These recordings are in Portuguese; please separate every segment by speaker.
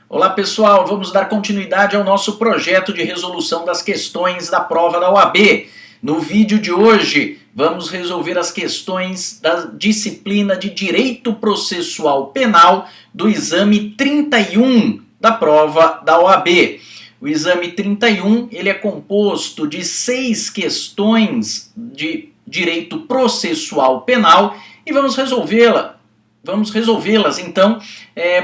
Speaker 1: Olá pessoal, vamos dar continuidade ao nosso projeto de resolução das questões da prova da OAB. No vídeo de hoje, vamos resolver as questões da disciplina de Direito Processual Penal do exame 31 da prova da OAB. O exame 31 ele é composto de 6 questões de Direito Processual Penal e vamos resolvê-las então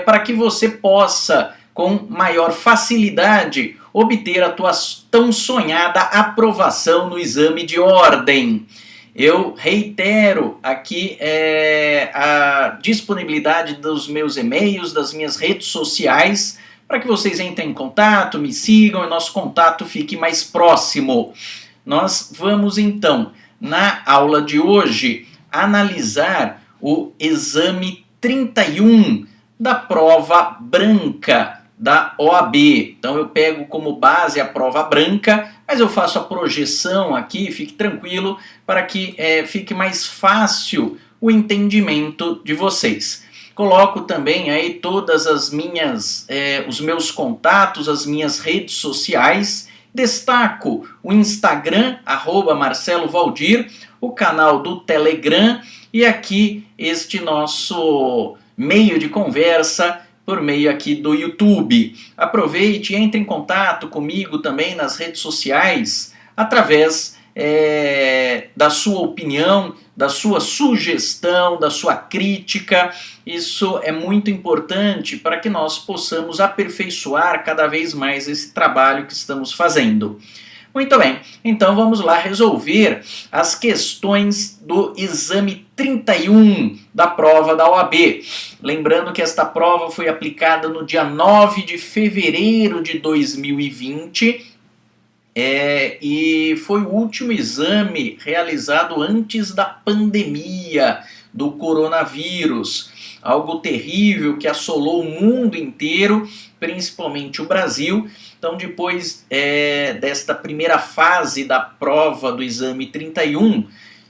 Speaker 1: para que você possa com maior facilidade obter a tua tão sonhada aprovação no exame de ordem. Eu reitero aqui a disponibilidade dos meus e-mails, das minhas redes sociais, para que vocês entrem em contato, me sigam e nosso contato fique mais próximo. Nós vamos então, na aula de hoje, analisar o exame 31 da prova branca da OAB. Então eu pego como base a prova branca, mas eu faço a projeção aqui, fique tranquilo, para que fique mais fácil o entendimento de vocês. Coloco também aí todas as minhas, os meus contatos, as minhas redes sociais. Destaco o Instagram, @MarceloValdir, o canal do Telegram e aqui este nosso meio de conversa por meio aqui do YouTube. Aproveite e entre em contato comigo também nas redes sociais através da sua opinião, da sua sugestão, da sua crítica. Isso é muito importante para que nós possamos aperfeiçoar cada vez mais esse trabalho que estamos fazendo. Muito bem, então vamos lá resolver as questões do exame 31 da prova da OAB. Lembrando que esta prova foi aplicada no dia 9 de fevereiro de 2020 e foi o último exame realizado antes da pandemia do coronavírus. Algo terrível que assolou o mundo inteiro, principalmente o Brasil. Então, depois desta primeira fase da prova do exame 31,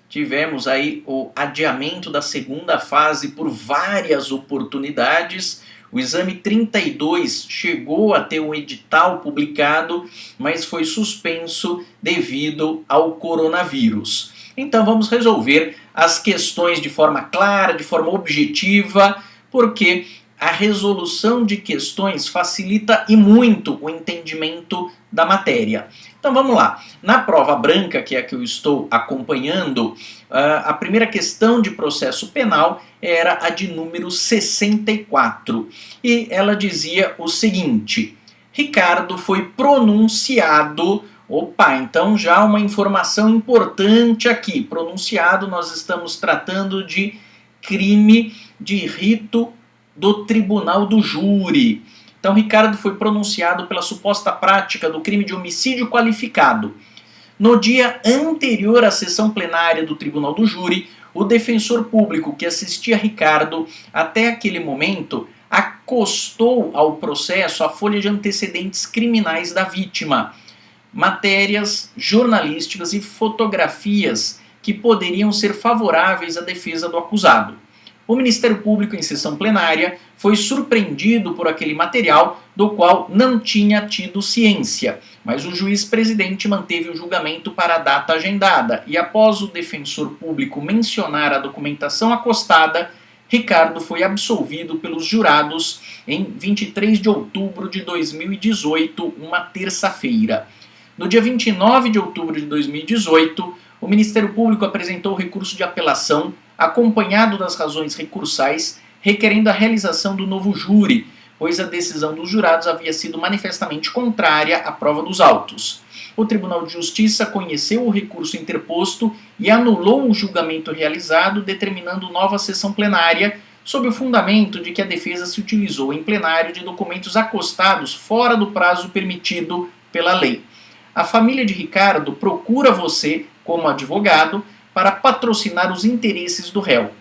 Speaker 1: tivemos aí o adiamento da segunda fase por várias oportunidades. O exame 32 chegou a ter um edital publicado, mas foi suspenso devido ao coronavírus. Então vamos resolver as questões de forma clara, de forma objetiva, porque a resolução de questões facilita e muito o entendimento da matéria. Então vamos lá. Na prova branca, que é a que eu estou acompanhando, a primeira questão de processo penal era a de número 64. E ela dizia o seguinte: Ricardo foi pronunciado... Opa, então já uma informação importante aqui. Pronunciado, nós estamos tratando de crime de rito do tribunal do júri. Então, Ricardo foi pronunciado pela suposta prática do crime de homicídio qualificado. No dia anterior à sessão plenária do tribunal do júri, o defensor público que assistia Ricardo até aquele momento acostou ao processo a folha de antecedentes criminais da vítima, matérias jornalísticas e fotografias que poderiam ser favoráveis à defesa do acusado. O Ministério Público, em sessão plenária, foi surpreendido por aquele material do qual não tinha tido ciência, mas o juiz-presidente manteve o julgamento para a data agendada e, após o defensor público mencionar a documentação acostada, Ricardo foi absolvido pelos jurados em 23 de outubro de 2018, uma terça-feira. No dia 29 de outubro de 2018, o Ministério Público apresentou o recurso de apelação, acompanhado das razões recursais, requerendo a realização do novo júri, pois a decisão dos jurados havia sido manifestamente contrária à prova dos autos. O Tribunal de Justiça conheceu o recurso interposto e anulou o julgamento realizado, determinando nova sessão plenária, sob o fundamento de que a defesa se utilizou em plenário de documentos acostados fora do prazo permitido pela lei. A família de Ricardo procura você, como advogado, para patrocinar os interesses do réu.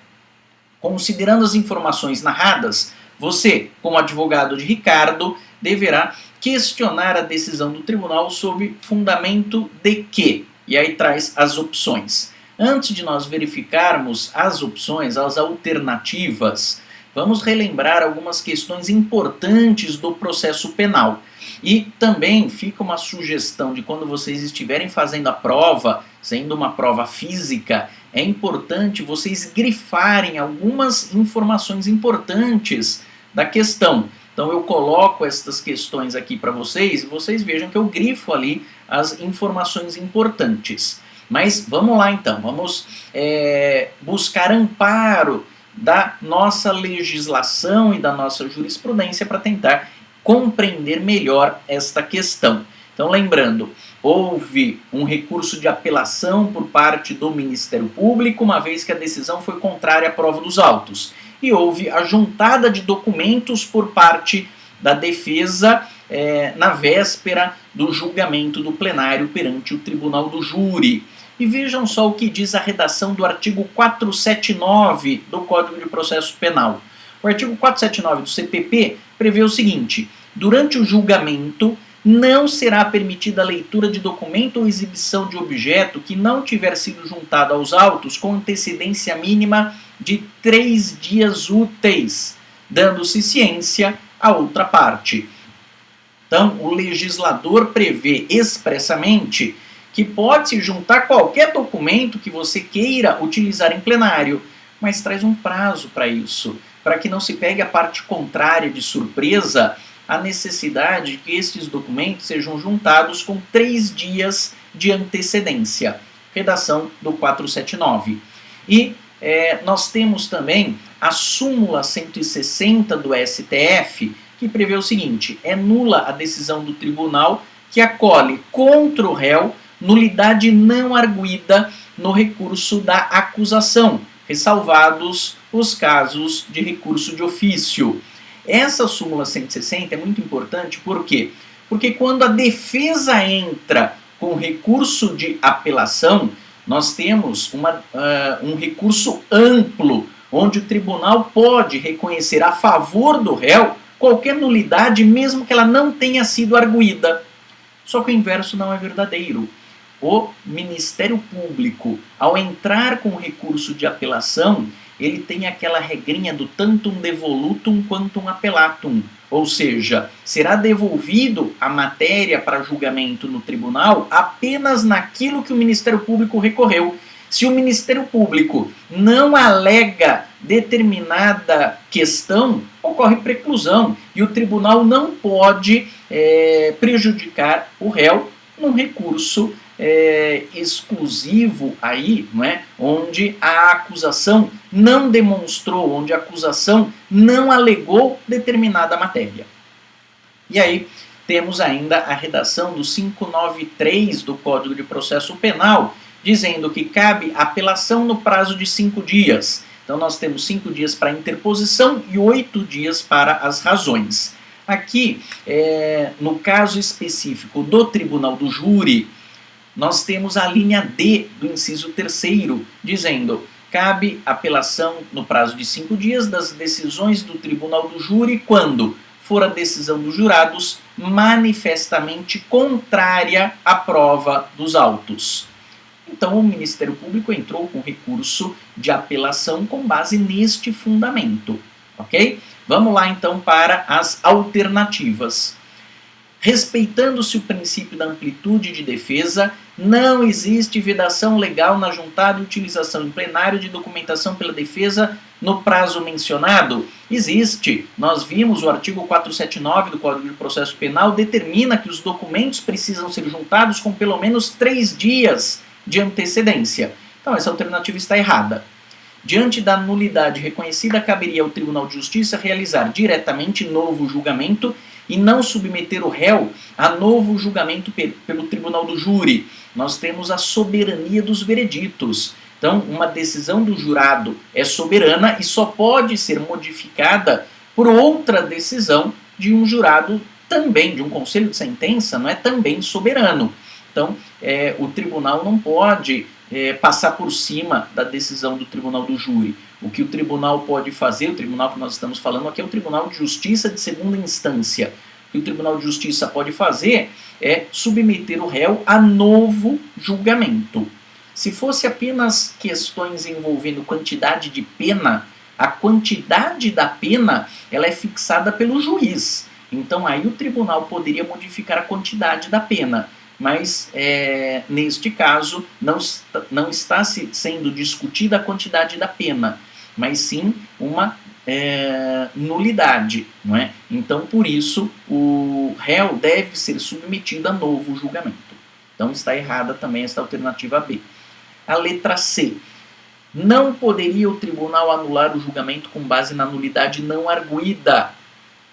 Speaker 1: Considerando as informações narradas, você, como advogado de Ricardo, deverá questionar a decisão do tribunal sob fundamento de que? E aí traz as opções. Antes de nós verificarmos as opções, as alternativas, vamos relembrar algumas questões importantes do processo penal. E também fica uma sugestão de quando vocês estiverem fazendo a prova, sendo uma prova física, é importante vocês grifarem algumas informações importantes da questão. Então eu coloco estas questões aqui para vocês e vocês vejam que eu grifo ali as informações importantes. Mas vamos lá então, vamos buscar amparo da nossa legislação e da nossa jurisprudência para tentar compreender melhor esta questão. Então lembrando, houve um recurso de apelação por parte do Ministério Público, uma vez que a decisão foi contrária à prova dos autos. E houve a juntada de documentos por parte da defesa na véspera do julgamento do plenário perante o Tribunal do Júri. E vejam só o que diz a redação do artigo 479 do Código de Processo Penal. O artigo 479 do CPP prevê o seguinte: durante o julgamento, não será permitida a leitura de documento ou exibição de objeto que não tiver sido juntado aos autos com antecedência mínima de 3 dias úteis, dando-se ciência à outra parte. Então, o legislador prevê expressamente que pode-se juntar qualquer documento que você queira utilizar em plenário, mas traz um prazo para isso, para que não se pegue a parte contrária de surpresa a necessidade de que estes documentos sejam juntados com 3 dias de antecedência. Redação do 479. E nós temos também a súmula 160 do STF, que prevê o seguinte: é nula a decisão do tribunal que acolhe contra o réu nulidade não arguida no recurso da acusação, ressalvados os casos de recurso de ofício. Essa súmula 160 é muito importante, por quê? Porque quando a defesa entra com recurso de apelação, nós temos um recurso amplo, onde o tribunal pode reconhecer a favor do réu qualquer nulidade, mesmo que ela não tenha sido arguida. Só que o inverso não é verdadeiro. O Ministério Público, ao entrar com recurso de apelação, ele tem aquela regrinha do tantum devolutum quantum appellatum, ou seja, será devolvido a matéria para julgamento no tribunal apenas naquilo que o Ministério Público recorreu. Se o Ministério Público não alega determinada questão, ocorre preclusão e o tribunal não pode prejudicar o réu num recurso exclusivo aí, não é? Onde a acusação não demonstrou, onde a acusação não alegou determinada matéria. E aí temos ainda a redação do 593 do Código de Processo Penal, dizendo que cabe apelação no prazo de 5 dias. Então nós temos 5 dias para interposição e 8 dias para as razões. Aqui, no caso específico do Tribunal do Júri, nós temos a linha D do inciso 3º, dizendo: cabe apelação no prazo de 5 dias das decisões do Tribunal do Júri quando for a decisão dos jurados manifestamente contrária à prova dos autos. Então o Ministério Público entrou com recurso de apelação com base neste fundamento, ok? Vamos lá então para as alternativas. Respeitando-se o princípio da amplitude de defesa, não existe vedação legal na juntada e utilização em plenário de documentação pela defesa no prazo mencionado? Existe. Nós vimos o artigo 479 do Código de Processo Penal determina que os documentos precisam ser juntados com pelo menos 3 dias de antecedência. Então essa alternativa está errada. Diante da nulidade reconhecida, caberia ao Tribunal de Justiça realizar diretamente novo julgamento e não submeter o réu a novo julgamento pelo Tribunal do Júri. Nós temos a soberania dos vereditos. Então, uma decisão do jurado é soberana e só pode ser modificada por outra decisão de um jurado também, de um conselho de sentença, não é também soberano. Então, o tribunal não pode passar por cima da decisão do Tribunal do Júri. O que o tribunal pode fazer, o tribunal que nós estamos falando aqui é o Tribunal de Justiça de segunda instância. O que o Tribunal de Justiça pode fazer é submeter o réu a novo julgamento. Se fosse apenas questões envolvendo quantidade de pena, a quantidade da pena ela é fixada pelo juiz. Então aí o tribunal poderia modificar a quantidade da pena, mas neste caso não está sendo discutida a quantidade da pena, mas sim uma nulidade, não é? Então por isso o réu deve ser submetido a novo julgamento. Então está errada também esta alternativa B. A letra C. Não poderia o tribunal anular o julgamento com base na nulidade não arguída,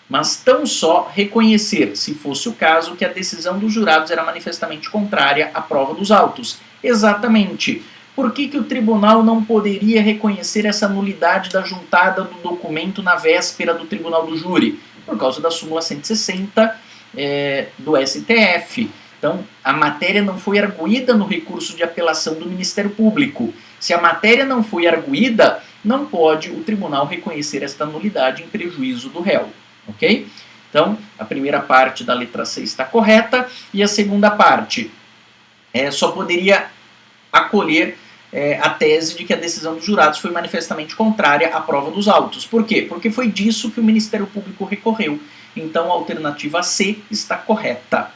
Speaker 1: mas tão só reconhecer, se fosse o caso, que a decisão dos jurados era manifestamente contrária à prova dos autos. Exatamente. Por que o tribunal não poderia reconhecer essa nulidade da juntada do documento na véspera do tribunal do júri? Por causa da súmula 160 do STF. Então, a matéria não foi arguída no recurso de apelação do Ministério Público. Se a matéria não foi arguída, não pode o tribunal reconhecer esta nulidade em prejuízo do réu. Ok? Então, a primeira parte da letra C está correta e a segunda parte só poderia acolher a tese de que a decisão dos jurados foi manifestamente contrária à prova dos autos. Por quê? Porque foi disso que o Ministério Público recorreu. Então, a alternativa C está correta.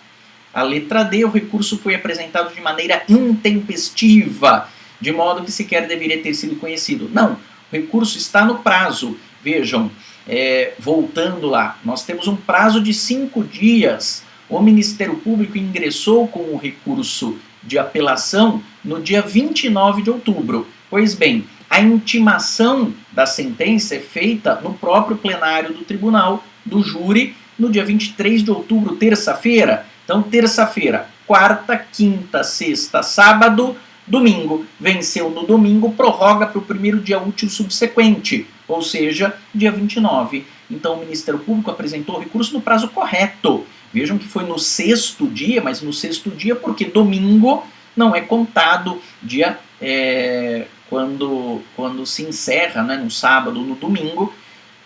Speaker 1: A letra D, o recurso foi apresentado de maneira intempestiva, de modo que sequer deveria ter sido conhecido. Não, o recurso está no prazo. Vejam, voltando lá, nós temos um prazo de 5 dias. O Ministério Público ingressou com o recurso de apelação no dia 29 de outubro. Pois bem, a intimação da sentença é feita no próprio plenário do tribunal, do júri, no dia 23 de outubro, terça-feira. Então, terça-feira, quarta, quinta, sexta, sábado, domingo. Venceu no domingo, prorroga para o primeiro dia útil subsequente, ou seja, dia 29. Então, o Ministério Público apresentou o recurso no prazo correto. Vejam que foi no 6º dia, mas no 6º dia porque domingo não é contado dia quando se encerra, né, no sábado ou no domingo,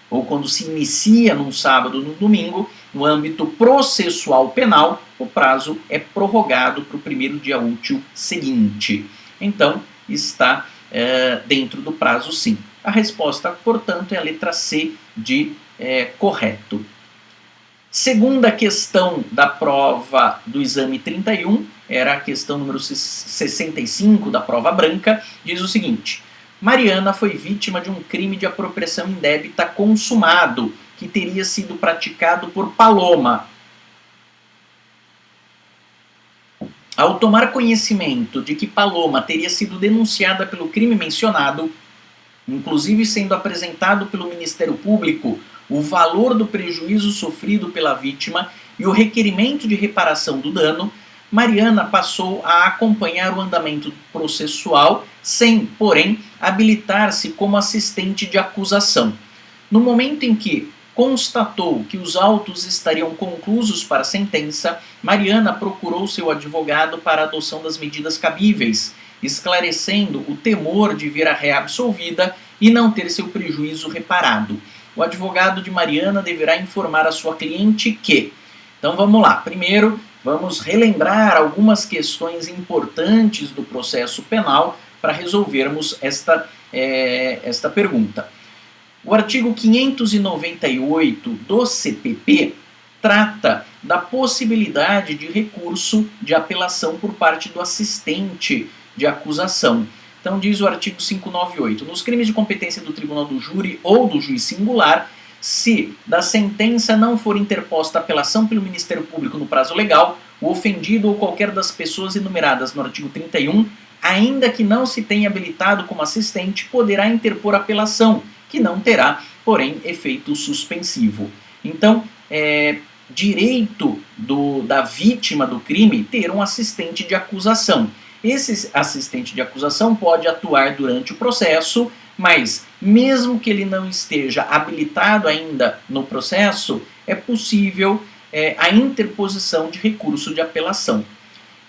Speaker 1: ou quando se inicia num sábado ou no domingo. No âmbito processual penal, o prazo é prorrogado para o primeiro dia útil seguinte. Então, está dentro do prazo sim. A resposta, portanto, é a letra C de correto. Segunda questão da prova do exame 31, era a questão número 65 da prova branca, diz o seguinte: Mariana foi vítima de um crime de apropriação indébita consumado, que teria sido praticado por Paloma. Ao tomar conhecimento de que Paloma teria sido denunciada pelo crime mencionado, inclusive sendo apresentado pelo Ministério Público o valor do prejuízo sofrido pela vítima e o requerimento de reparação do dano, Mariana passou a acompanhar o andamento processual sem, porém, habilitar-se como assistente de acusação. No momento em que constatou que os autos estariam conclusos para a sentença, Mariana procurou seu advogado para a adoção das medidas cabíveis, esclarecendo o temor de ver a réa absolvida e não ter seu prejuízo reparado. O advogado de Mariana deverá informar a sua cliente que... Então vamos lá, primeiro vamos relembrar algumas questões importantes do processo penal para resolvermos esta pergunta. O artigo 598 do CPP trata da possibilidade de recurso de apelação por parte do assistente de acusação. Então diz o artigo 598, nos crimes de competência do tribunal do júri ou do juiz singular, se da sentença não for interposta apelação pelo Ministério Público no prazo legal, o ofendido ou qualquer das pessoas enumeradas no artigo 31, ainda que não se tenha habilitado como assistente, poderá interpor apelação, que não terá, porém, efeito suspensivo. Então, direito da vítima do crime ter um assistente de acusação. Esse assistente de acusação pode atuar durante o processo, mas mesmo que ele não esteja habilitado ainda no processo, é possível a interposição de recurso de apelação.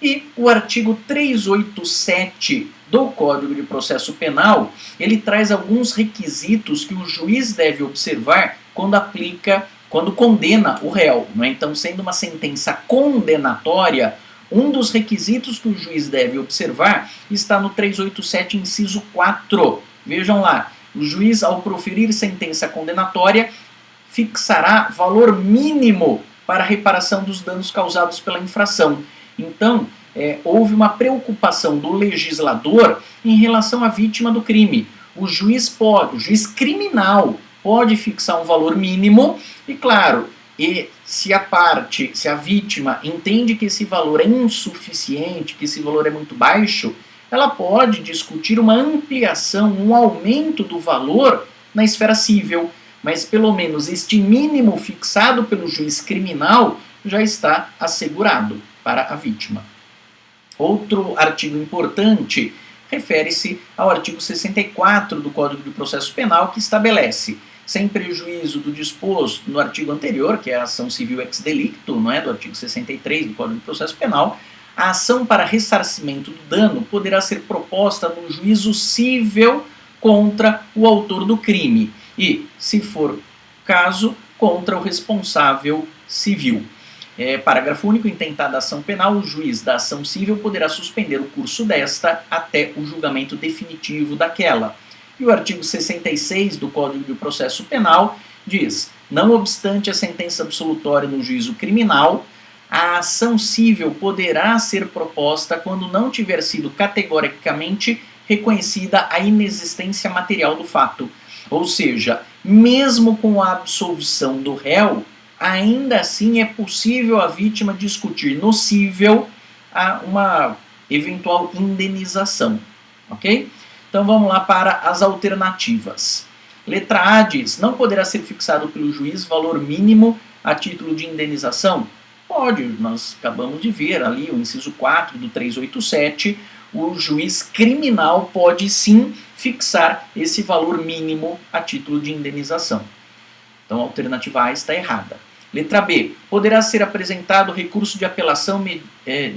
Speaker 1: E o artigo 387 do Código de Processo Penal, ele traz alguns requisitos que o juiz deve observar quando condena o réu. Não é? Então, sendo uma sentença condenatória, um dos requisitos que o juiz deve observar está no 387, inciso 4. Vejam lá, O juiz, ao proferir sentença condenatória, fixará valor mínimo para a reparação dos danos causados pela infração. Então, houve uma preocupação do legislador em relação à vítima do crime. O juiz criminal pode fixar um valor mínimo e, claro, se a vítima entende que esse valor é insuficiente, que esse valor é muito baixo, ela pode discutir uma ampliação, um aumento do valor na esfera civil, mas pelo menos este mínimo fixado pelo juiz criminal já está assegurado para a vítima. Outro artigo importante refere-se ao artigo 64 do Código de Processo Penal, que estabelece, sem prejuízo do disposto no artigo anterior, que é a ação civil ex delicto, não é, do artigo 63 do Código de Processo Penal, a ação para ressarcimento do dano poderá ser proposta no juízo cível contra o autor do crime e, se for caso, contra o responsável civil. Parágrafo único. Intentada a ação penal, o juiz da ação civil poderá suspender o curso desta até o julgamento definitivo daquela. E o artigo 66 do Código de Processo Penal diz: não obstante a sentença absolutória no juízo criminal, a ação civil poderá ser proposta quando não tiver sido categoricamente reconhecida a inexistência material do fato. Ou seja, mesmo com a absolvição do réu, ainda assim é possível a vítima discutir no cível uma eventual indenização. Ok? Então vamos lá para as alternativas. Letra A diz: não poderá ser fixado pelo juiz valor mínimo a título de indenização? Pode, nós acabamos de ver ali o inciso 4 do 387, o juiz criminal pode sim fixar esse valor mínimo a título de indenização. Então a alternativa A está errada. Letra B. Poderá ser apresentado recurso de apelação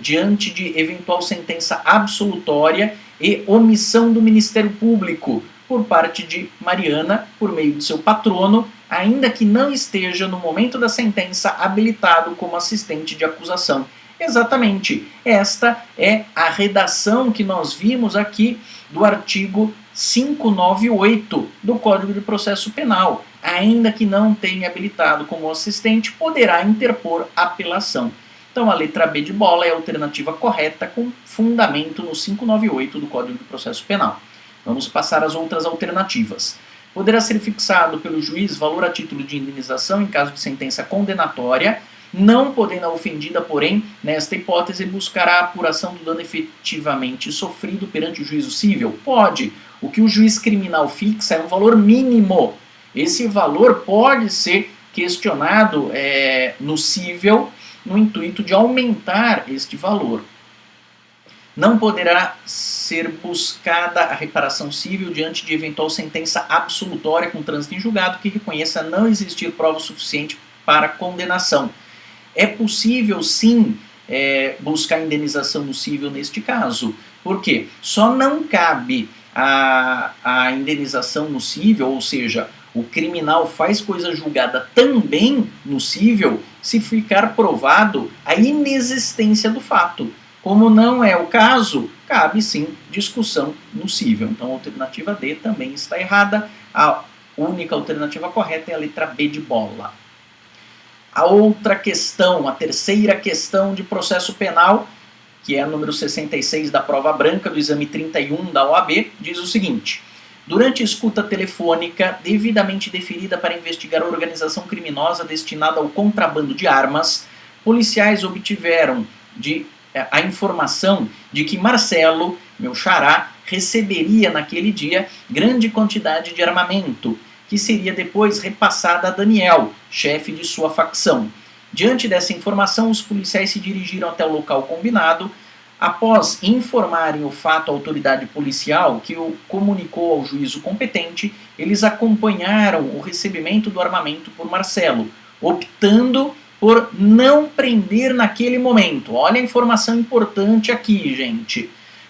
Speaker 1: diante de eventual sentença absolutória e omissão do Ministério Público por parte de Mariana, por meio de seu patrono, ainda que não esteja no momento da sentença habilitado como assistente de acusação. Exatamente, esta é a redação que nós vimos aqui do artigo 598 do Código de Processo Penal. Ainda que não tenha habilitado como assistente, poderá interpor apelação. Então a letra B de bola é a alternativa correta com fundamento no 598 do Código de Processo Penal. Vamos passar às outras alternativas. Poderá ser fixado pelo juiz valor a título de indenização em caso de sentença condenatória, não podendo a ofendida, porém, nesta hipótese, buscar a apuração do dano efetivamente sofrido perante o juízo cível? Pode. O que o juiz criminal fixa é um valor mínimo. Esse valor pode ser questionado no cível, no intuito de aumentar este valor. Não poderá ser buscada a reparação cível diante de eventual sentença absolutória com trânsito em julgado que reconheça não existir prova suficiente para condenação. É possível, sim, buscar indenização no cível neste caso. Por quê? Só não cabe a indenização no cível, ou seja, o criminal faz coisa julgada também no cível se ficar provado a inexistência do fato. Como não é o caso, cabe sim discussão no cível. Então a alternativa D também está errada. A única alternativa correta é a letra B de bola. A outra questão, a terceira questão de processo penal, que é a número 66 da prova branca do exame 31 da OAB, diz o seguinte: durante escuta telefônica devidamente deferida para investigar a organização criminosa destinada ao contrabando de armas, policiais obtiveram a informação de que Marcelo, meu xará, receberia naquele dia grande quantidade de armamento, que seria depois repassada a Daniel, chefe de sua facção. Diante dessa informação, os policiais se dirigiram até o local combinado. Após informarem o fato à autoridade policial, que o comunicou ao juízo competente, eles acompanharam o recebimento do armamento por Marcelo, optando por não prender naquele momento. Olha a informação importante aqui, gente.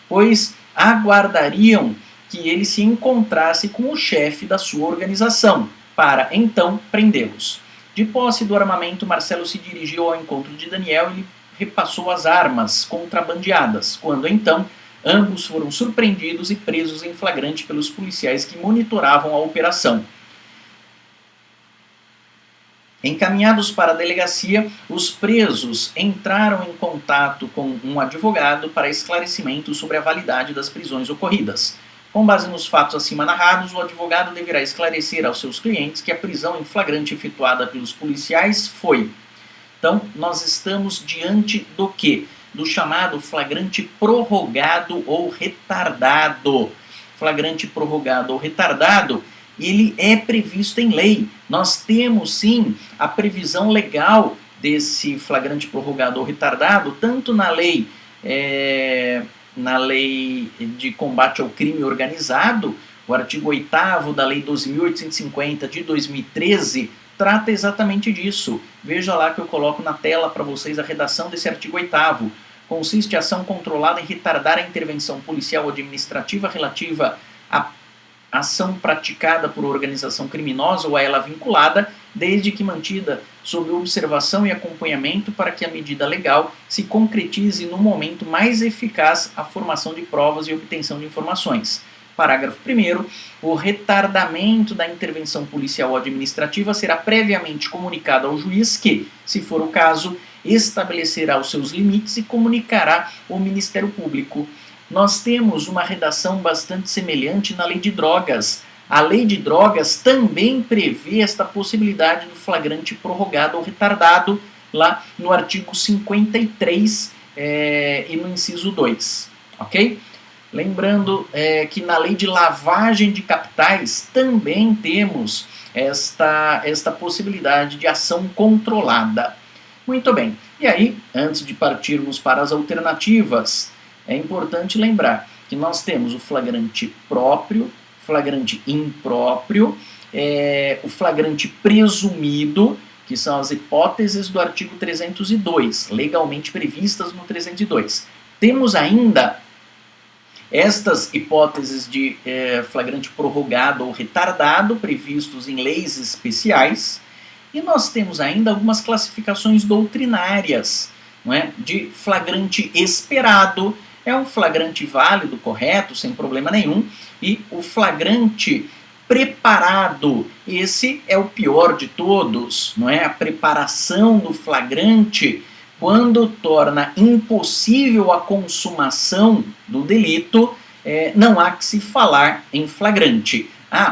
Speaker 1: Pois aguardariam que ele se encontrasse com o chefe da sua organização, para então prendê-los. De posse do armamento, Marcelo se dirigiu ao encontro de Daniel e lhe repassou as armas contrabandeadas, quando então Ambos foram surpreendidos e presos em flagrante pelos policiais que monitoravam a operação. Encaminhados para a delegacia, os presos entraram em contato com um advogado para esclarecimento sobre a validade das prisões ocorridas. Com base nos fatos acima narrados, o advogado deverá esclarecer aos seus clientes que a prisão em flagrante efetuada pelos policiais foi. Então, nós estamos diante do quê? Do chamado flagrante prorrogado ou retardado. Flagrante prorrogado ou retardado, ele é previsto em lei. Nós temos, sim, a previsão legal desse flagrante prorrogado ou retardado, tanto na lei de combate ao crime organizado, o artigo 8º da Lei 12.850 de 2013, trata exatamente disso. Veja lá que eu coloco na tela para vocês a redação desse artigo 8º. Consiste em ação controlada em retardar a intervenção policial ou administrativa relativa à ação praticada por organização criminosa ou a ela vinculada, desde que mantida sob observação e acompanhamento para que a medida legal se concretize no momento mais eficaz a formação de provas e obtenção de informações. Parágrafo 1º. O retardamento da intervenção policial ou administrativa será previamente comunicado ao juiz que, se for o caso, estabelecerá os seus limites e comunicará ao Ministério Público. Nós temos uma redação bastante semelhante na Lei de Drogas. A Lei de Drogas também prevê esta possibilidade do flagrante prorrogado ou retardado, lá no artigo 53 e no inciso 2, ok? Lembrando que na Lei de Lavagem de Capitais também temos esta possibilidade de ação controlada. Muito bem, e aí, antes de partirmos para as alternativas, é importante lembrar que nós temos o flagrante próprio, flagrante impróprio, o flagrante presumido, que são as hipóteses do artigo 302, legalmente previstas no 302. Temos ainda estas hipóteses de flagrante prorrogado ou retardado, previstos em leis especiais, e nós temos ainda algumas classificações doutrinárias, não é? De flagrante esperado, é um flagrante válido, correto, sem problema nenhum, e o flagrante preparado, esse é o pior de todos, não é? A preparação do flagrante, quando torna impossível a consumação do delito, não há que se falar em flagrante.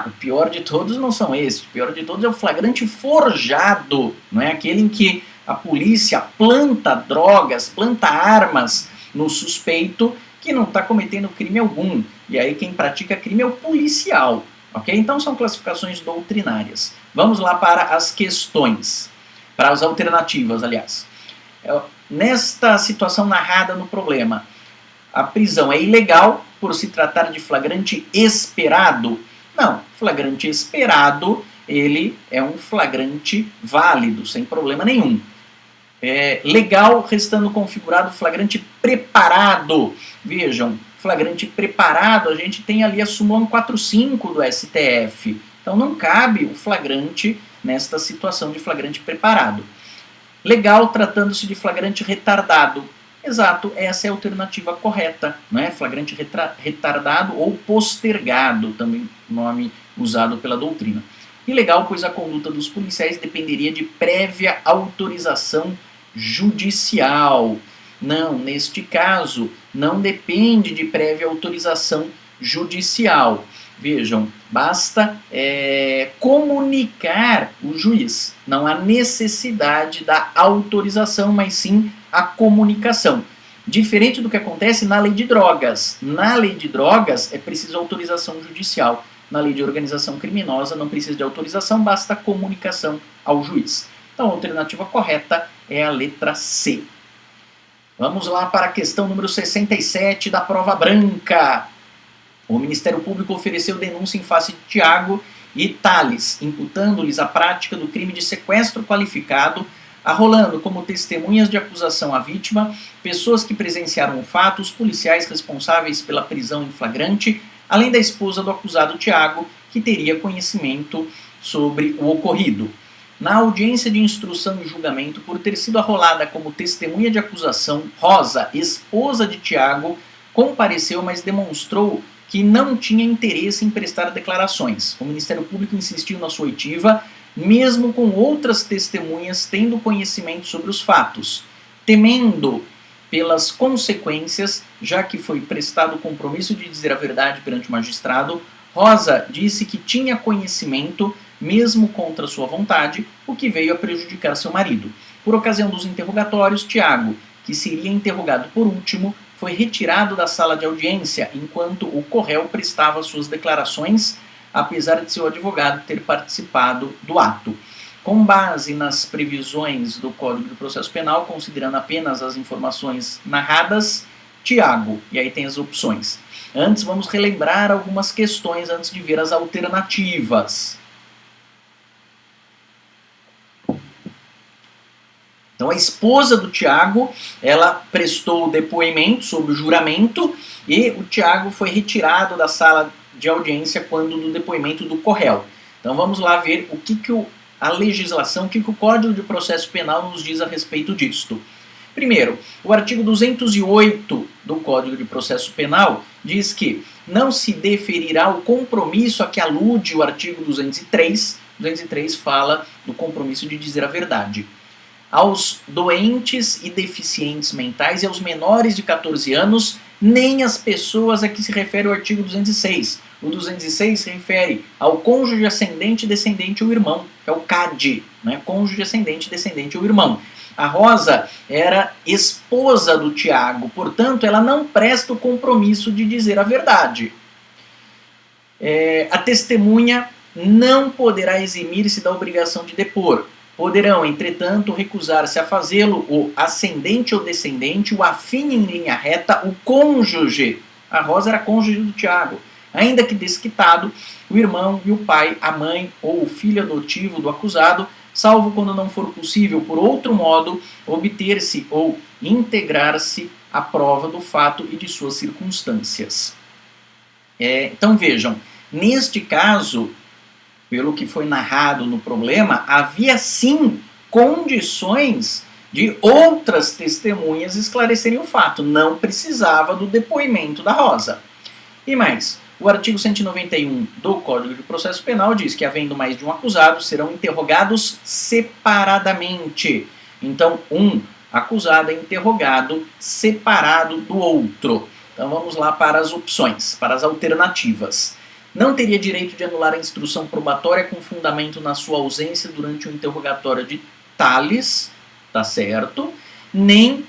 Speaker 1: O pior de todos não são esses, o pior de todos é o flagrante forjado, não é? Aquele em que a polícia planta drogas, planta armas no suspeito que não está cometendo crime algum. E aí quem pratica crime é o policial, ok? Então são classificações doutrinárias. Vamos lá para as questões, para as alternativas, aliás. Nesta situação narrada no problema, a prisão é ilegal por se tratar de flagrante esperado? Não, flagrante esperado, ele é um flagrante válido, sem problema nenhum. Legal, restando configurado flagrante preparado. Vejam, flagrante preparado, a gente tem ali a súmula 145 do STF. Então não cabe o flagrante nesta situação de flagrante preparado. Legal, tratando-se de flagrante retardado. Exato, essa é a alternativa correta, não é? Flagrante retardado ou postergado, também nome usado pela doutrina. Ilegal, pois a conduta dos policiais dependeria de prévia autorização judicial. Não, neste caso, não depende de prévia autorização judicial. Vejam, basta comunicar o juiz. Não há necessidade da autorização, mas sim a comunicação. Diferente do que acontece na lei de drogas. Na lei de drogas é preciso autorização judicial. Na lei de organização criminosa não precisa de autorização, basta comunicação ao juiz. Então a alternativa correta é a letra C. Vamos lá para a questão número 67 da prova branca. O Ministério Público ofereceu denúncia em face de Tiago e Thales, imputando-lhes a prática do crime de sequestro qualificado, arrolando como testemunhas de acusação a vítima, pessoas que presenciaram o fato, os policiais responsáveis pela prisão em flagrante, além da esposa do acusado Tiago, que teria conhecimento sobre o ocorrido. Na audiência de instrução e julgamento, por ter sido arrolada como testemunha de acusação, Rosa, esposa de Tiago, compareceu, mas demonstrou que não tinha interesse em prestar declarações. O Ministério Público insistiu na sua oitiva, mesmo com outras testemunhas tendo conhecimento sobre os fatos. Temendo pelas consequências, já que foi prestado o compromisso de dizer a verdade perante o magistrado, Rosa disse que tinha conhecimento, mesmo contra sua vontade, o que veio a prejudicar seu marido. Por ocasião dos interrogatórios, Tiago, que seria interrogado por último, foi retirado da sala de audiência enquanto o réu prestava suas declarações, apesar de seu advogado ter participado do ato. Com base nas previsões do Código de Processo Penal, considerando apenas as informações narradas, Tiago, e aí tem as opções. Antes, vamos relembrar algumas questões antes de ver as alternativas. Então, a esposa do Tiago, ela prestou o depoimento sob o juramento e o Tiago foi retirado da sala de audiência quando do depoimento do réu. Então, vamos lá ver o que a legislação, o que o Código de Processo Penal nos diz a respeito disto. Primeiro, o artigo 208 do Código de Processo Penal diz que não se deferirá o compromisso a que alude o artigo 203. 203 fala do compromisso de dizer a verdade. Aos doentes e deficientes mentais e aos menores de 14 anos, nem às pessoas a que se refere o artigo 206. O 206 se refere ao cônjuge ascendente, descendente ou irmão, que é o CAD, né? Cônjuge ascendente, descendente ou irmão. A Rosa era esposa do Tiago, portanto, ela não presta o compromisso de dizer a verdade. A testemunha não poderá eximir-se da obrigação de depor. Poderão, entretanto, recusar-se a fazê-lo o ascendente ou descendente, o afim em linha reta, o cônjuge. A Rosa era cônjuge do Tiago. Ainda que desquitado, o irmão e o pai, a mãe ou o filho adotivo do acusado, salvo quando não for possível, por outro modo, obter-se ou integrar-se à prova do fato e de suas circunstâncias. Então vejam, neste caso, pelo que foi narrado no problema, havia sim condições de outras testemunhas esclarecerem o fato. Não precisava do depoimento da Rosa. E mais, o artigo 191 do Código de Processo Penal diz que, havendo mais de um acusado, serão interrogados separadamente. Então, um acusado é interrogado separado do outro. Então, vamos lá para as opções, para as alternativas. Não teria direito de anular a instrução probatória com fundamento na sua ausência durante o interrogatório de Tales, tá certo? Nem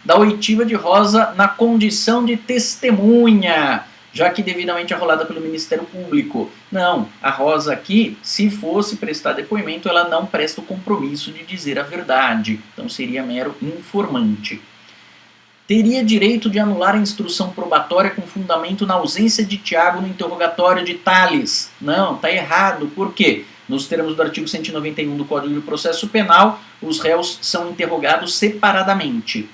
Speaker 1: da oitiva de Rosa na condição de testemunha, já que devidamente arrolada pelo Ministério Público. Não, a Rosa aqui, se fosse prestar depoimento, ela não presta o compromisso de dizer a verdade. Então seria mero informante. Teria direito de anular a instrução probatória com fundamento na ausência de Tiago no interrogatório de Tales. Não, está errado. Por quê? Nos termos do artigo 191 do Código de Processo Penal, os réus são interrogados separadamente.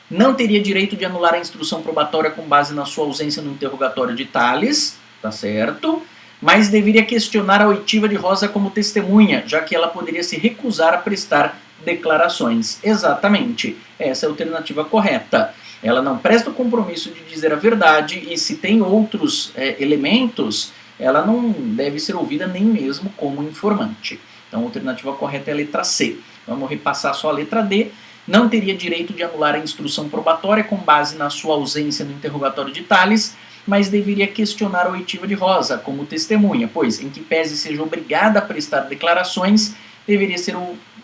Speaker 1: Não teria direito de anular a instrução probatória com base na sua ausência no interrogatório de Tales, tá certo? Mas deveria questionar a oitiva de Rosa como testemunha, já que ela poderia se recusar a prestar declarações. Exatamente. Essa é a alternativa correta. Ela não presta o compromisso de dizer a verdade e, se tem outros elementos, ela não deve ser ouvida nem mesmo como informante. Então a alternativa correta é a letra C. Vamos repassar só a letra D. Não teria direito de anular a instrução probatória com base na sua ausência no interrogatório de Tales, mas deveria questionar a oitiva de Rosa como testemunha, pois, em que pese seja obrigada a prestar declarações, deveria ser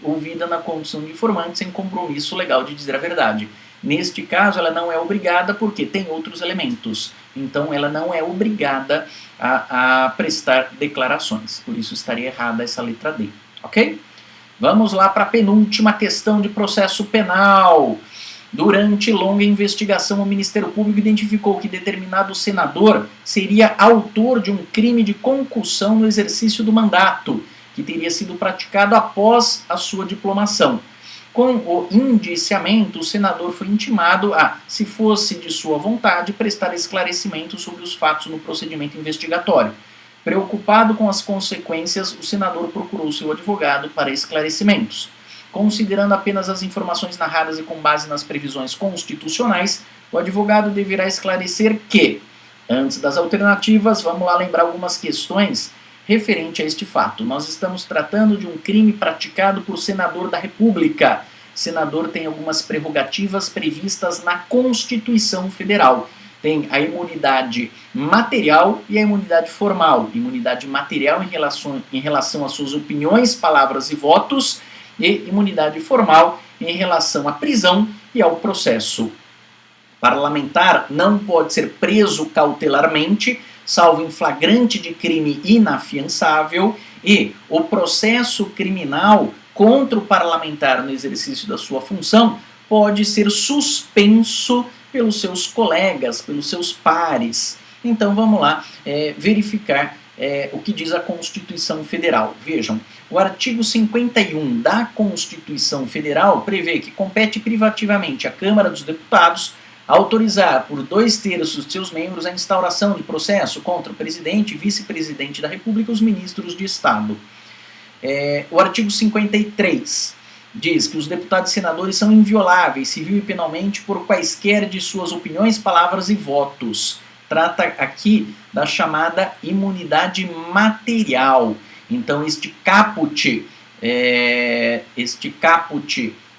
Speaker 1: ouvida na condição de informante sem compromisso legal de dizer a verdade. Neste caso, ela não é obrigada porque tem outros elementos. Então, ela não é obrigada a prestar declarações. Por isso, estaria errada essa letra D. Ok? Vamos lá para a penúltima questão de processo penal. Durante longa investigação, o Ministério Público identificou que determinado senador seria autor de um crime de concussão no exercício do mandato, que teria sido praticado após a sua diplomação. Com o indiciamento, o senador foi intimado a, se fosse de sua vontade, prestar esclarecimentos sobre os fatos no procedimento investigatório. Preocupado com as consequências, o senador procurou seu advogado para esclarecimentos. considerando apenas as informações narradas e com base nas previsões constitucionais, o advogado deverá esclarecer que, antes das alternativas, vamos lá lembrar algumas questões referente a este fato. Nós estamos tratando de um crime praticado por senador da República. Senador tem algumas prerrogativas previstas na Constituição Federal. Tem a imunidade material e a imunidade formal. Imunidade material em relação às suas opiniões, palavras e votos, e imunidade formal em relação à prisão e ao processo. Parlamentar não pode ser preso cautelarmente, salvo em flagrante de crime inafiançável, e o processo criminal contra o parlamentar no exercício da sua função pode ser suspenso pelos seus colegas, pelos seus pares. Então vamos lá verificar o que diz a Constituição Federal. Vejam, o artigo 51 da Constituição Federal prevê que compete privativamente à Câmara dos Deputados autorizar por 2/3 de seus membros a instauração de processo contra o presidente e vice-presidente da República e os ministros de Estado. O artigo 53 diz que os deputados e senadores são invioláveis, civil e penalmente, por quaisquer de suas opiniões, palavras e votos. Trata aqui da chamada imunidade material. Então, este caput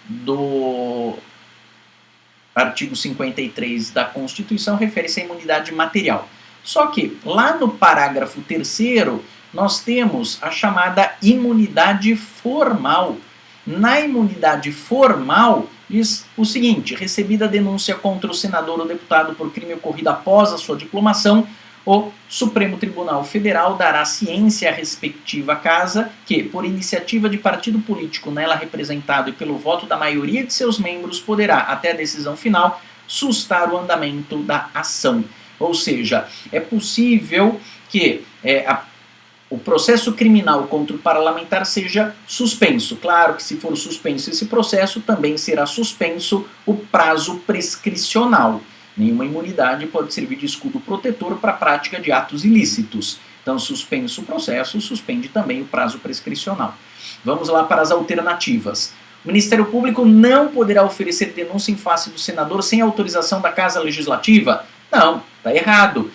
Speaker 1: do artigo 53 da Constituição refere-se à imunidade material. Só que, lá no parágrafo 3º, nós temos a chamada imunidade formal. Na imunidade formal, diz o seguinte: recebida a denúncia contra o senador ou deputado por crime ocorrido após a sua diplomação, o Supremo Tribunal Federal dará ciência à respectiva casa que, por iniciativa de partido político nela representado e pelo voto da maioria de seus membros, poderá, até a decisão final, sustar o andamento da ação. Ou seja, é possível que o processo criminal contra o parlamentar seja suspenso. Claro que se for suspenso esse processo, também será suspenso o prazo prescricional. Nenhuma imunidade pode servir de escudo protetor para a prática de atos ilícitos. Então, suspenso o processo, suspende também o prazo prescricional. Vamos lá para as alternativas. O Ministério Público não poderá oferecer denúncia em face do senador sem autorização da Casa Legislativa? Não, está errado.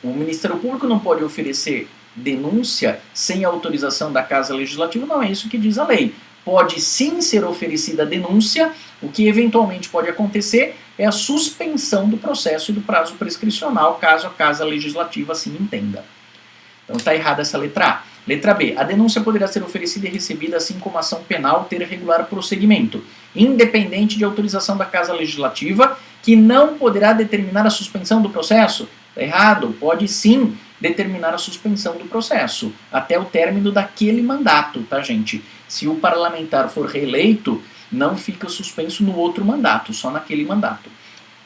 Speaker 1: O Ministério Público não pode oferecer denúncia sem autorização da Casa Legislativa, não é isso que diz a lei. Pode sim ser oferecida a denúncia, o que eventualmente pode acontecer é a suspensão do processo e do prazo prescricional, caso a Casa Legislativa assim entenda. Então está errada essa letra A. Letra B. A denúncia poderá ser oferecida e recebida assim como a ação penal ter regular prosseguimento, independente de autorização da Casa Legislativa, que não poderá determinar a suspensão do processo. Está errado. Pode sim determinar a suspensão do processo, até o término daquele mandato, tá, gente? Se o parlamentar for reeleito, não fica suspenso no outro mandato, só naquele mandato.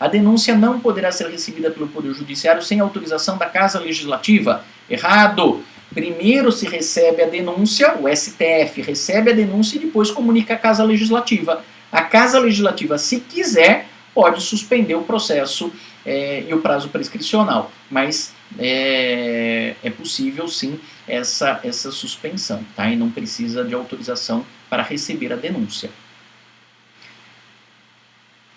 Speaker 1: A denúncia não poderá ser recebida pelo Poder Judiciário sem autorização da Casa Legislativa. Errado! Primeiro se recebe a denúncia, o STF recebe a denúncia e depois comunica à Casa Legislativa. A Casa Legislativa, se quiser, pode suspender o processo e o prazo prescricional, mas é possível sim essa suspensão, tá? E não precisa de autorização para receber a denúncia.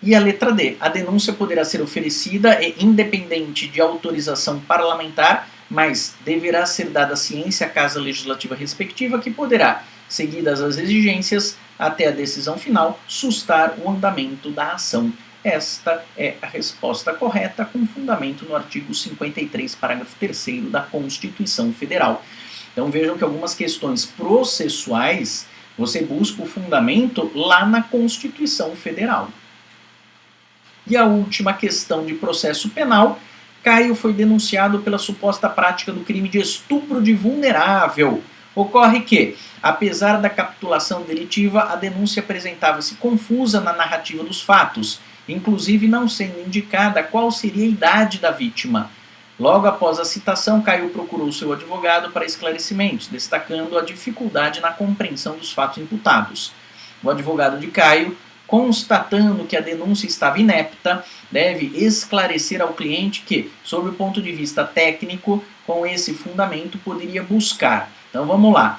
Speaker 1: E a letra D, a denúncia poderá ser oferecida independente de autorização parlamentar, mas deverá ser dada ciência à Casa Legislativa respectiva, que poderá, seguidas as exigências, até a decisão final, sustar o andamento da ação. Esta é a resposta correta, com fundamento no artigo 53, parágrafo 3º da Constituição Federal. Então vejam que algumas questões processuais, você busca o fundamento lá na Constituição Federal. E a última questão de processo penal: Caio foi denunciado pela suposta prática do crime de estupro de vulnerável. Ocorre que, apesar da capitulação delitiva, a denúncia apresentava-se confusa na narrativa dos fatos, inclusive não sendo indicada qual seria a idade da vítima. Logo após a citação, Caio procurou seu advogado para esclarecimentos, destacando a dificuldade na compreensão dos fatos imputados. O advogado de Caio, constatando que a denúncia estava inepta, deve esclarecer ao cliente que, sob o ponto de vista técnico, com esse fundamento poderia buscar Então vamos lá.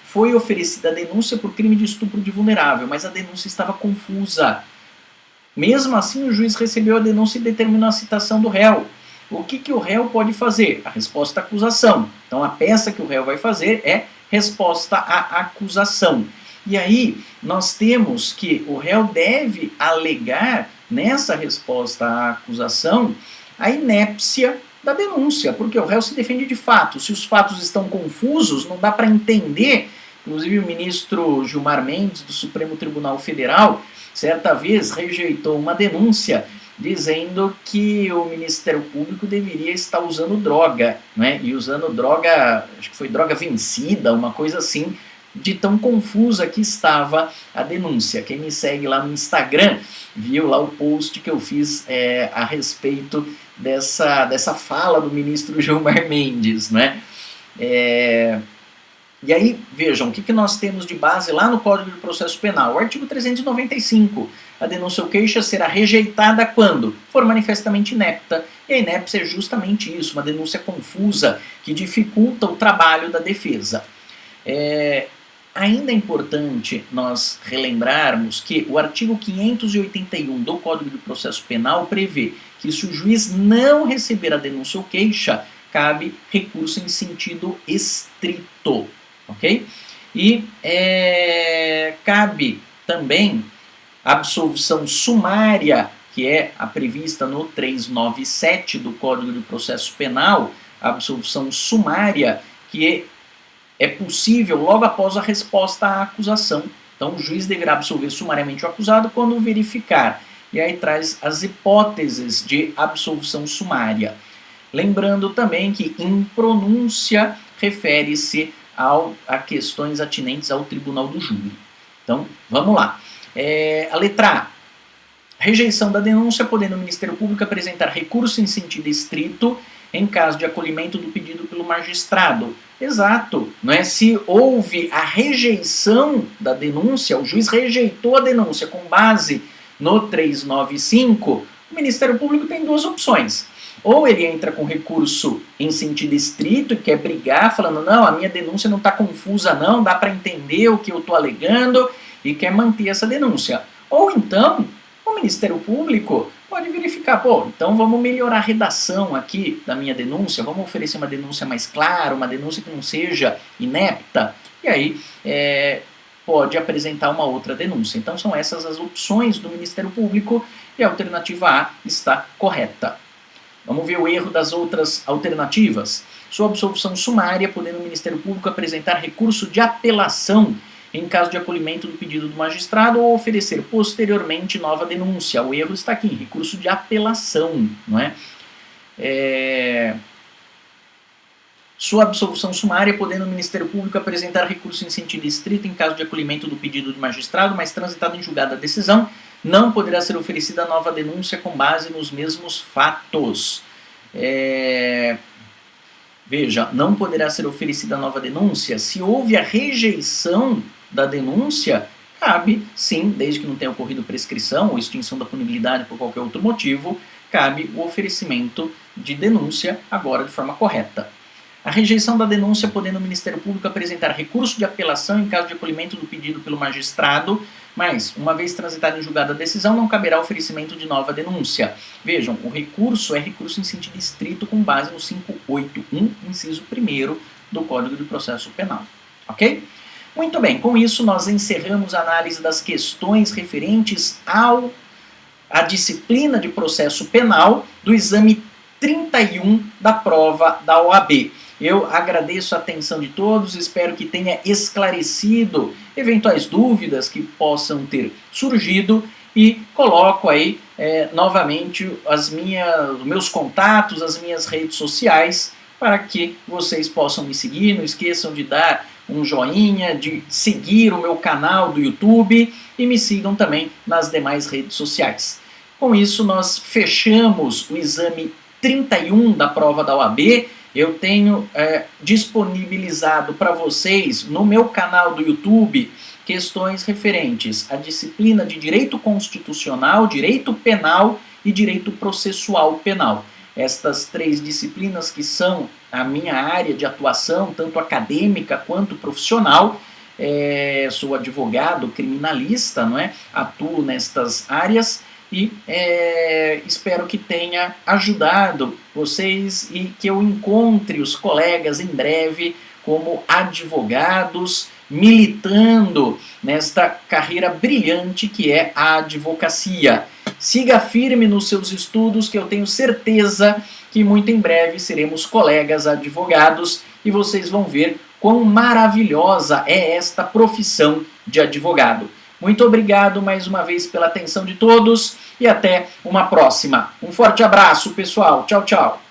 Speaker 1: Foi oferecida a denúncia por crime de estupro de vulnerável, mas a denúncia estava confusa. Mesmo assim, o juiz recebeu a denúncia e determinou a citação do réu. O que o réu pode fazer? A resposta à acusação. Então a peça que o réu vai fazer é resposta à acusação. E aí nós temos que o réu deve alegar nessa resposta à acusação a inépcia da denúncia, porque o réu se defende de fato. Se os fatos estão confusos, não dá para entender. Inclusive o ministro Gilmar Mendes, do Supremo Tribunal Federal, certa vez rejeitou uma denúncia dizendo que o Ministério Público deveria estar usando droga, né? E usando droga, acho que foi droga vencida, uma coisa assim, de tão confusa que estava a denúncia. Quem me segue lá no Instagram viu lá o post que eu fiz a respeito dessa fala do ministro Gilmar Mendes, né? E aí, vejam, o que nós temos de base lá no Código de Processo Penal? O artigo 395. A denúncia ou queixa será rejeitada quando for manifestamente inepta. E a inépcia é justamente isso, uma denúncia confusa que dificulta o trabalho da defesa. Ainda é importante nós relembrarmos que o artigo 581 do Código de Processo Penal prevê que se o juiz não receber a denúncia ou queixa, cabe recurso em sentido estrito, ok? E cabe também absolvição sumária, que é a prevista no 397 do Código de Processo Penal, a absolvição sumária, que é possível logo após a resposta à acusação. Então o juiz deverá absolver sumariamente o acusado quando verificar. E aí traz as hipóteses de absolvição sumária. Lembrando também que impronúncia refere-se a questões atinentes ao tribunal do júri. Então, vamos lá. A letra A. Rejeição da denúncia, podendo o Ministério Público apresentar recurso em sentido estrito em caso de acolhimento do pedido pelo magistrado. Exato, não é? Se houve a rejeição da denúncia, o juiz rejeitou a denúncia com base no 395, o Ministério Público tem duas opções. Ou ele entra com recurso em sentido estrito e quer brigar, falando, não, a minha denúncia não está confusa não, dá para entender o que eu estou alegando e quer manter essa denúncia. Ou então, o Ministério Público pode verificar, então vamos melhorar a redação aqui da minha denúncia, vamos oferecer uma denúncia mais clara, uma denúncia que não seja inepta, e aí pode apresentar uma outra denúncia. Então são essas as opções do Ministério Público e a alternativa A está correta. Vamos ver o erro das outras alternativas. Sua absolvição sumária, podendo o Ministério Público apresentar recurso de apelação em caso de acolhimento do pedido do magistrado ou oferecer posteriormente nova denúncia. O erro está aqui, recurso de apelação, não é? Sua absolvição sumária, podendo o Ministério Público apresentar recurso em sentido estrito em caso de acolhimento do pedido do magistrado, mas transitado em julgada a decisão, não poderá ser oferecida nova denúncia com base nos mesmos fatos. Veja, não poderá ser oferecida nova denúncia se houve a rejeição da denúncia, cabe sim, desde que não tenha ocorrido prescrição ou extinção da punibilidade por qualquer outro motivo, cabe o oferecimento de denúncia agora de forma correta. A rejeição da denúncia, podendo o Ministério Público apresentar recurso de apelação em caso de acolhimento do pedido pelo magistrado, mas, uma vez transitada em julgada a decisão, não caberá oferecimento de nova denúncia. Vejam, o recurso é recurso em sentido estrito com base no 581, inciso 1º do Código de Processo Penal. Ok? Muito bem, com isso nós encerramos a análise das questões referentes à disciplina de processo penal do exame 31 da prova da OAB. Eu agradeço a atenção de todos, espero que tenha esclarecido eventuais dúvidas que possam ter surgido e coloco aí novamente os meus contatos, as minhas redes sociais para que vocês possam me seguir. Não esqueçam de dar um joinha, de seguir o meu canal do YouTube e me sigam também nas demais redes sociais. Com isso nós fechamos o exame 31 da prova da OAB. Eu tenho disponibilizado para vocês no meu canal do YouTube questões referentes à disciplina de Direito Constitucional, Direito Penal e Direito Processual Penal. estas 3 disciplinas que são a minha área de atuação, tanto acadêmica quanto profissional. Sou advogado criminalista, não é? Atuo nestas áreas e espero que tenha ajudado vocês e que eu encontre os colegas em breve como advogados militando nesta carreira brilhante que é a advocacia. Siga firme nos seus estudos, que eu tenho certeza que muito em breve seremos colegas advogados e vocês vão ver quão maravilhosa é esta profissão de advogado. Muito obrigado mais uma vez pela atenção de todos e até uma próxima. Um forte abraço, pessoal. Tchau, tchau.